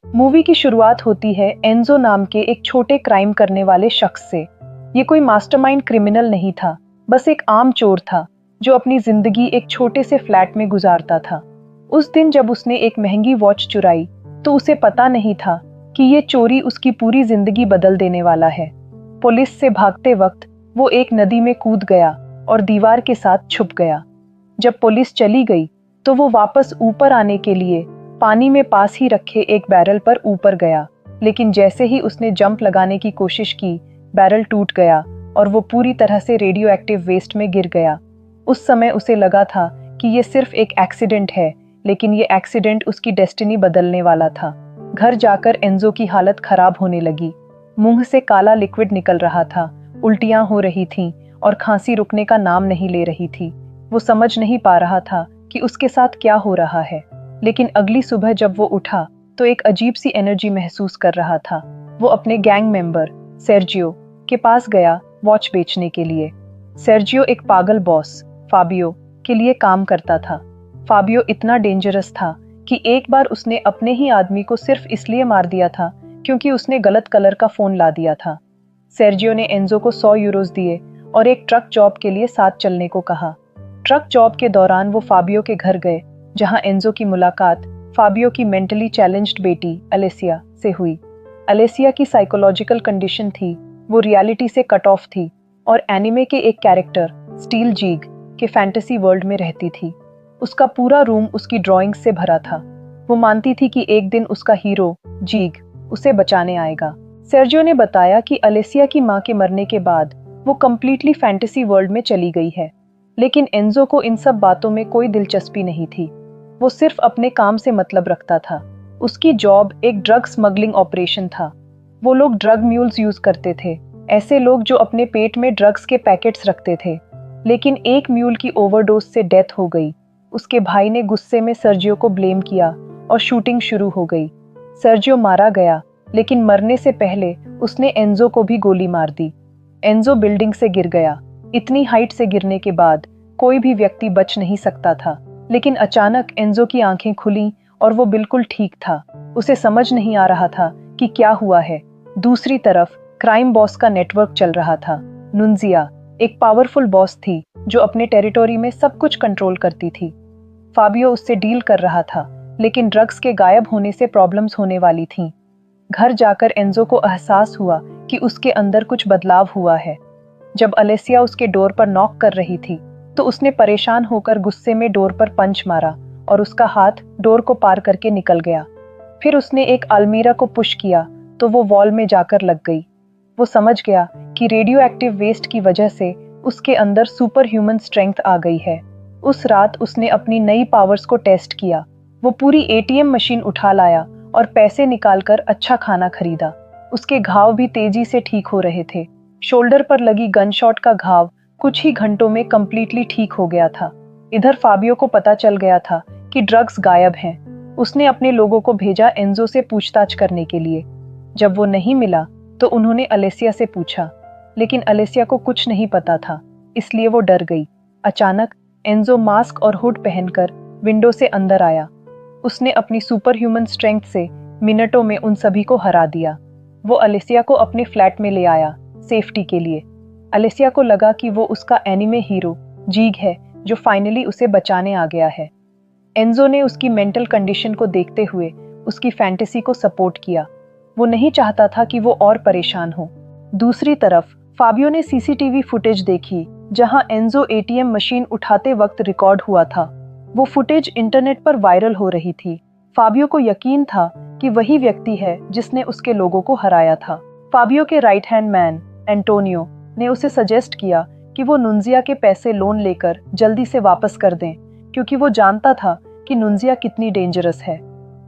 Movie की शुरुआत होती है एंजो नाम के एक छोटे क्राइम करने वाले शख्स से। ये कोई मास्टरमाइंड क्रिमिनल नहीं था, बस एक आम चोर था जो अपनी जिंदगी एक छोटे से फ्लैट में गुजारता था। उस दिन जब उसने एक महंगी वॉच चुराई तो उसे पता नहीं था कि ये चोरी उसकी पूरी जिंदगी बदल देने वाला है। पुलिस से भागते वक्त वो एक नदी में कूद गया और दीवार के साथ छुप गया। जब पुलिस चली गई तो वो वापस ऊपर आने के लिए पानी में पास ही रखे एक बैरल पर ऊपर गया, लेकिन जैसे ही उसने जंप लगाने की कोशिश की, बैरल टूट गया और वो पूरी तरह से रेडियो एक्टिव वेस्ट में गिर गया। उस समय उसे लगा था कि ये सिर्फ एक एक्सीडेंट है, लेकिन ये एक्सीडेंट उसकी डेस्टिनी बदलने वाला था। घर जाकर एंजो की हालत खराब होने लगी। मुंह से काला लिक्विड निकल रहा था, उल्टियां हो रही थीं और खांसी रुकने का नाम नहीं ले रही थी। वो समझ नहीं पा रहा था कि उसके साथ क्या हो रहा है, लेकिन अगली सुबह जब वो उठा तो एक अजीब सी एनर्जी महसूस कर रहा था। वो अपने गैंग मेंबर सेर्जियो के पास गया वॉच बेचने के लिए। सेर्जियो एक पागल बॉस फाबियो के लिए काम करता था। फाबियो इतना डेंजरस था कि एक बार उसने अपने ही आदमी को सिर्फ इसलिए मार दिया था क्योंकि उसने गलत कलर का फोन ला दिया था। सेर्जियो ने एंजो को 100 यूरोज दिए और एक ट्रक जॉब के लिए साथ चलने को कहा। ट्रक जॉब के दौरान वो फाबियो के घर गए, जहां एंजो की मुलाकात फाबियो की मेंटली चैलेंज्ड बेटी अलेसिया से हुई। अलेसिया की साइकोलॉजिकल कंडीशन थी, वो रियलिटी से कट ऑफ थी और एनिमे के एक कैरेक्टर स्टील जीग के फैंटेसी वर्ल्ड में रहती थी। उसका पूरा रूम उसकी ड्राइंग्स से भरा था। वो मानती थी कि एक दिन उसका हीरो जीग उसे बचाने आएगा। सेर्जियो ने बताया कि अलेसिया की मां के मरने के बाद वो कंप्लीटली फैंटेसी वर्ल्ड में चली गई है, लेकिन एंजो को इन सब बातों में कोई दिलचस्पी नहीं थी। वो सिर्फ अपने काम से मतलब रखता था। उसकी जॉब एक ड्रग स्मगलिंग ऑपरेशन था। वो लोग ड्रग म्यूल्स यूज करते थे, ऐसे लोग जो अपने पेट में ड्रग्स के पैकेट्स रखते थे। लेकिन एक म्यूल की ओवरडोज से डेथ हो गई। उसके भाई ने गुस्से में सर्जियो को ब्लेम किया और शूटिंग शुरू हो गई। सर्जियो मारा गया, लेकिन मरने से पहले उसने एंजो को भी गोली मार दी। एंजो बिल्डिंग से गिर गया। इतनी हाइट से गिरने के बाद कोई भी व्यक्ति बच नहीं सकता था, लेकिन अचानक एंजो की आंखें खुलीं और वो बिल्कुल ठीक था। उसे समझ नहीं आ रहा था कि क्या हुआ है। दूसरी तरफ क्राइम बॉस का नेटवर्क चल रहा था। नुंजिया एक पावरफुल बॉस थी जो अपने टेरिटोरी में सब कुछ कंट्रोल करती थी। फाबियो उससे डील कर रहा था, लेकिन ड्रग्स के गायब होने से प्रॉब्लम्स होने वाली थीं। घर जाकर एंजो को एहसास हुआ कि उसके अंदर कुछ बदलाव हुआ है। जब अलेसिया उसके डोर पर नॉक कर रही थी तो उसने परेशान होकर गुस्से में डोर पर पंच मारा और उसका हाथ डोर को पार करके निकल गया। फिर उसने एक अलमीरा को पुश किया तो वो वॉल में जाकर लग गई। वो समझ गया कि रेडियो एक्टिव वेस्ट की वजह से उसके अंदर सुपर ह्यूमन स्ट्रेंथ आ गई है। उस रात उसने अपनी नई पावर्स को टेस्ट किया। वो पूरी एटीएम मशीन उठा लाया और पैसे निकालकर अच्छा खाना खरीदा। उसके घाव भी तेजी से ठीक हो रहे थे। शोल्डर पर लगी गनशॉट का घाव कुछ ही घंटों में कंप्लीटली ठीक हो गया था। इधर फाबियो को पता चल गया था कि ड्रग्स गायब हैं। उसने अपने लोगों को भेजा एंजो से पूछताछ करने के लिए। जब वो नहीं मिला तो उन्होंने अलेसिया से पूछा, लेकिन अलेसिया को कुछ नहीं पता था, इसलिए वो डर गई। अचानक एंजो मास्क और हुड पहनकर विंडो से अंदर आया। उसने अपनी सुपर ह्यूमन स्ट्रेंथ से मिनटों में उन सभी को हरा दिया। वो अलेसिया को अपने फ्लैट में ले आया सेफ्टी के लिए। अलेसिया को लगा कि वो उसका एनिमे हीरो जीग है जो फाइनली उसे बचाने आ गया है। एंजो ने उसकी मेंटल कंडीशन को देखते हुए उसकी फैंटेसी को सपोर्ट किया। वो नहीं चाहता था कि वो और परेशान हो। दूसरी तरफ फाबियो ने सीसीटीवी फुटेज देखी जहां एंजो एटीएम मशीन उठाते वक्त रिकॉर्ड हुआ था। वो फुटेज इंटरनेट पर वायरल हो रही थी। फाबियो को यकीन था कि वही व्यक्ति है जिसने उसके लोगों को हराया था। फाबियो के राइट हैंड मैन एंटोनियो ने उसे सजेस्ट किया कि वो नुंजिया के पैसे लोन लेकर जल्दी से वापस कर दें, क्योंकि वो जानता था कि नुंजिया कितनी डेंजरस है।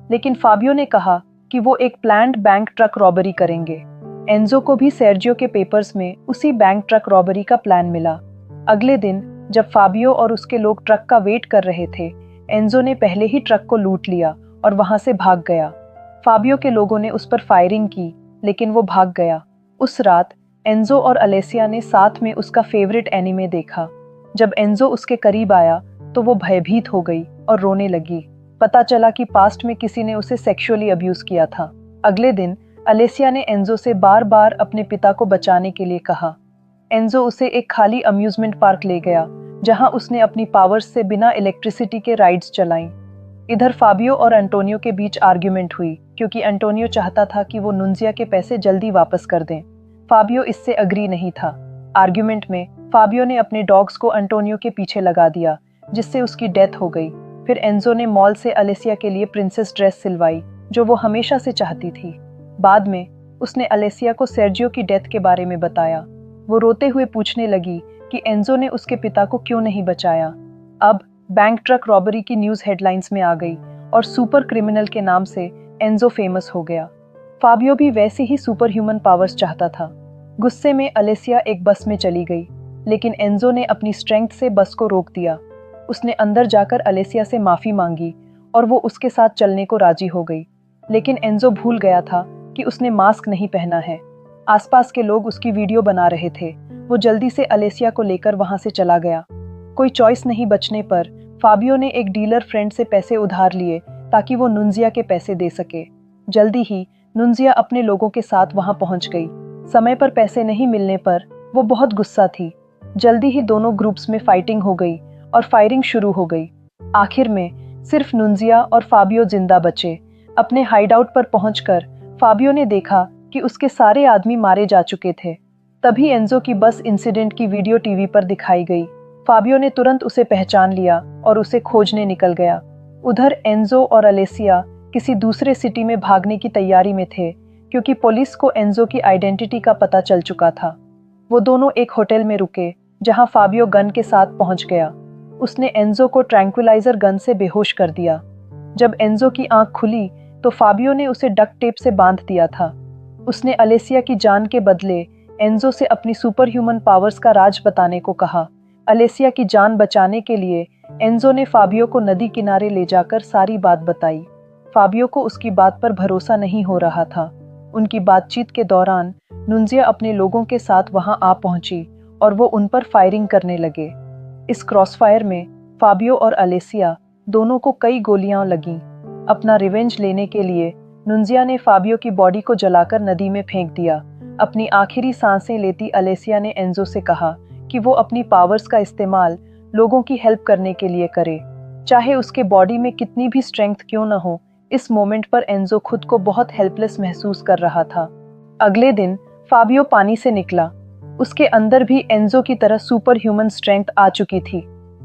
लेकिन फाबियो ने कहा कि वो एक प्लान्ड बैंक ट्रक रॉबरी करेंगे। एंजो को भी सेर्जियो के पेपर्स में उसी बैंक ट्रक रॉबरी का प्लान मिला। अगले दिन जब फाबियो और उसके लोग ट्रक का वेट कर रहे थे, एंजो ने पहले ही ट्रक को लूट लिया और वहां से भाग गया। फाबियो के लोगों ने उस पर फायरिंग की, लेकिन वो भाग गया। उस रात एंजो और अलेसिया ने साथ में उसका फेवरेट एनिमे देखा। जब एंजो उसके करीब आया तो वो भयभीत हो गई और रोने लगी। पता चला कि पास्ट में किसी ने उसे सेक्सुअली अब्यूज किया था। अगले दिन अलेसिया ने एंजो से बार बार अपने पिता को बचाने के लिए कहा। एंजो उसे एक खाली अम्यूजमेंट पार्क ले गया, जहां उसने अपनी पावर्स से बिना इलेक्ट्रिसिटी के राइड्स चलाईं। इधर फाबियो और एंटोनियो के बीच आर्ग्यूमेंट हुई, क्योंकि एंटोनियो चाहता था कि वो नुंजिया के पैसे जल्दी वापस कर दें। फाबियो इससे अग्री नहीं था। आर्ग्यूमेंट में फाबियो ने अपने डॉग्स को एंटोनियो के पीछे लगा दिया, जिससे उसकी डेथ हो गई। फिर एंजो ने मॉल से अलेसिया के लिए प्रिंसेस ड्रेस सिलवाई, जो वो हमेशा से चाहती थी। बाद में उसने अलेसिया को सर्जियो की डेथ के बारे में बताया। वो रोते हुए पूछने लगी कि एंजो ने उसके पिता को क्यों नहीं बचाया। अब बैंक ट्रक रॉबरी की न्यूज़ हेडलाइंस में आ गई और सुपर क्रिमिनल के नाम से एंजो फेमस हो गया। फाबियो भी वैसे ही सुपर ह्यूमन पावर्स चाहता था। गुस्से में अलेसिया एक बस में चली गई, लेकिन एंजो ने अपनी स्ट्रेंथ से बस को रोक दिया। उसने अंदर जाकर अलेसिया से माफी मांगी और वो उसके साथ चलने को राजी हो गई। लेकिन एंजो भूल गया था कि उसने मास्क नहीं पहना है। आसपास के लोग उसकी वीडियो बना रहे थे। वो जल्दी से अलेसिया को लेकर वहां से चला गया। कोई चॉइस नहीं बचने पर फाबियो ने एक डीलर फ्रेंड से पैसे उधार लिए ताकि वो नुंजिया के पैसे दे सके। जल्दी ही नुंजिया अपने लोगों के साथ वहां पहुंच गई। समय पर पैसे नहीं मिलने पर वो बहुत गुस्सा थी। जल्दी ही दोनों ग्रुप्स में फाइटिंग हो गई और फायरिंग शुरू हो गई। आखिर में सिर्फ नुंजिया और फाबियो जिंदा बचे। अपने हाइडआउट पर पहुंचकर फाबियो ने देखा कि उसके सारे आदमी मारे जा चुके थे। तभी एंजो की बस इंसिडेंट की वीडियो टीवी पर दिखाई गई। फाबियो ने तुरंत उसे पहचान लिया और उसे खोजने निकल गया। उधर एंजो और अलेसिया किसी दूसरे सिटी में भागने की तैयारी में थे, क्योंकि पुलिस को एंजो की आइडेंटिटी का पता चल चुका था। वो दोनों एक होटल में रुके, जहां फाबियो गन के साथ पहुंच गया। उसने एंजो को ट्रैंक्विलाइजर गन से बेहोश कर दिया। जब एंजो की आंख खुली तो फाबियो ने उसे डक्ट टेप से बांध दिया था। उसने अलेसिया की जान के बदले एंजो से अपनी सुपर ह्यूमन पावर्स का राज बताने को कहा। अलेसिया की जान बचाने के लिए एंजो ने फाबियो को नदी किनारे ले जाकर सारी बात बताई। फाबियो को उसकी बात पर भरोसा नहीं हो रहा था। उनकी बातचीत के दौरान नुंजिया अपने लोगों के साथ वहां आ पहुंची और वो उन पर फायरिंग करने लगे। इस क्रॉसफायर में फाबियो और अलेसिया दोनों को कई गोलियां लगीं। अपना रिवेंज लेने के लिए नुंजिया ने फाबियो की बॉडी को जलाकर नदी में फेंक दिया। अपनी आखिरी सांसें लेती अलेसिया ने एंजो से कहा कि वो अपनी पावर्स का इस्तेमाल लोगों की हेल्प करने के लिए करे, चाहे उसके बॉडी में कितनी भी स्ट्रेंथ क्यों न हो। इस मोमेंट पर एंजो खुद को बहुत हेल्पलेस महसूस कर रहा था। अगले दिन फाबियो पानी से निकला। उसके अंदर भी एंजो की तरह सुपर ह्यूमन स्ट्रेंथ आ चुकी थी।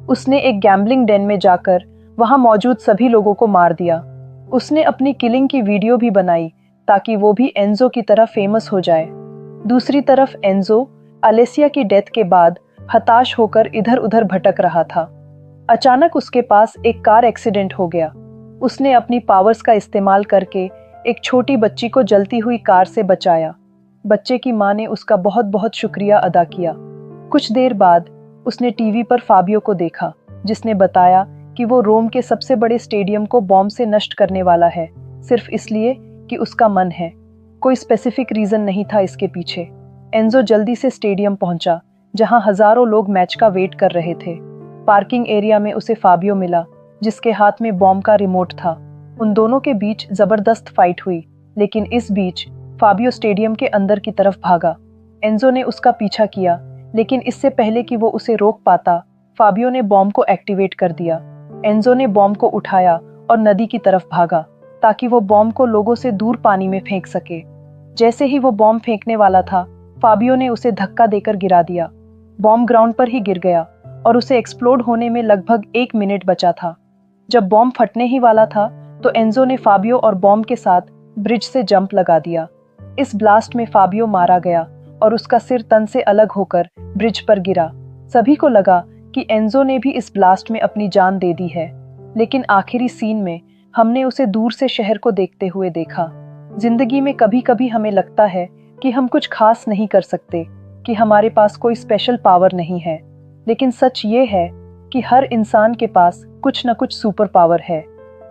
उसने एक गैम्बलिंग डेन में जाकर वहां मौजूद सभी लोगों को मार दिया। उसने अपनी किलिंग की वीडियो भी बनाई ताकि वो भी एंजो की तरह फेमस हो जाए। दूसरी तरफ एंजो अलेसिया की डेथ के बाद हताश होकर इधर उधर भटक रहा था। अचानक उसके पास एक कार एक्सीडेंट हो गया। उसने अपनी पावर्स का इस्तेमाल करके एक छोटी बच्ची को जलती हुई कार से बचाया। बच्चे की मां ने उसका बहुत बहुत शुक्रिया अदा किया। कुछ देर बाद उसने टीवी पर फाबियो को देखा, जिसने बताया कि वो रोम के सबसे बड़े स्टेडियम को बॉम्ब से नष्ट करने वाला है, सिर्फ इसलिए कि उसका मन है। कोई स्पेसिफिक रीजन नहीं था इसके पीछे। एंजो जल्दी से स्टेडियम पहुंचा, जहां हजारों लोग मैच का वेट कर रहे थे। पार्किंग एरिया में उसे फाबियो मिला, जिसके हाथ में बॉम्ब का रिमोट था। उन दोनों के बीच जबरदस्त फाइट हुई, लेकिन इस बीच फाबियो स्टेडियम के अंदर की तरफ भागा। एंजो ने उसका पीछा किया, लेकिन इससे पहले कि वो उसे रोक पाता, फाबियो ने बॉम्ब को एक्टिवेट कर दिया। एंजो ने बॉम्ब को उठाया और नदी की तरफ भागा, ताकि वो बॉम्ब को लोगों से दूर पानी में फेंक सके। जैसे ही वो बॉम्ब फेंकने वाला था, फाबियो ने उसे धक्का देकर गिरा दिया। बॉम्ब ग्राउंड पर ही गिर गया और उसे एक्सप्लोड होने में लगभग 1 मिनट बचा था। जब बॉम्ब फटने ही वाला था, तो एंजो ने फाबियो और बॉम्ब के साथ ब्रिज से जंप लगा दिया। इस ब्लास्ट में फाबियो मारा गया और उसका सिर तन से अलग होकर ब्रिज पर गिरा। सभी को लगा कि एंजो ने भी इस ब्लास्ट में अपनी जान दे दी है, लेकिन आखिरी सीन में हमने उसे दूर से शहर को देखते हुए देखा। जिंदगी में कभी कभी हमें लगता है कि हम कुछ खास नहीं कर सकते, कि हमारे पास कोई स्पेशल पावर नहीं है, लेकिन सच ये है कि हर इंसान के पास कुछ न कुछ सुपर पावर है।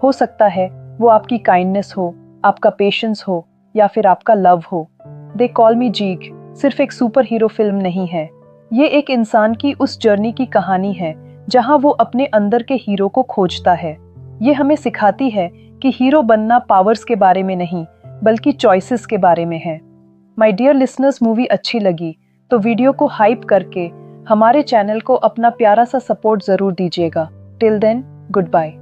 हो सकता है वो आपकी काइंडनेस हो, आपका पेशेंस हो, या फिर आपका लव हो। दे कॉल मी जीग सिर्फ एक सुपर हीरो फिल्म नहीं है। ये एक इंसान की उस जर्नी की कहानी है, जहां वो अपने अंदर के हीरो को खोजता है। ये हमें सिखाती है कि हीरो बनना पावर्स के बारे में नहीं बल्कि चॉइसेस के बारे में है। माय डियर लिसनर्स, मूवी अच्छी लगी तो वीडियो को हाइप करके हमारे चैनल को अपना प्यारा सा सपोर्ट जरूर दीजिएगा। Till then, good bye.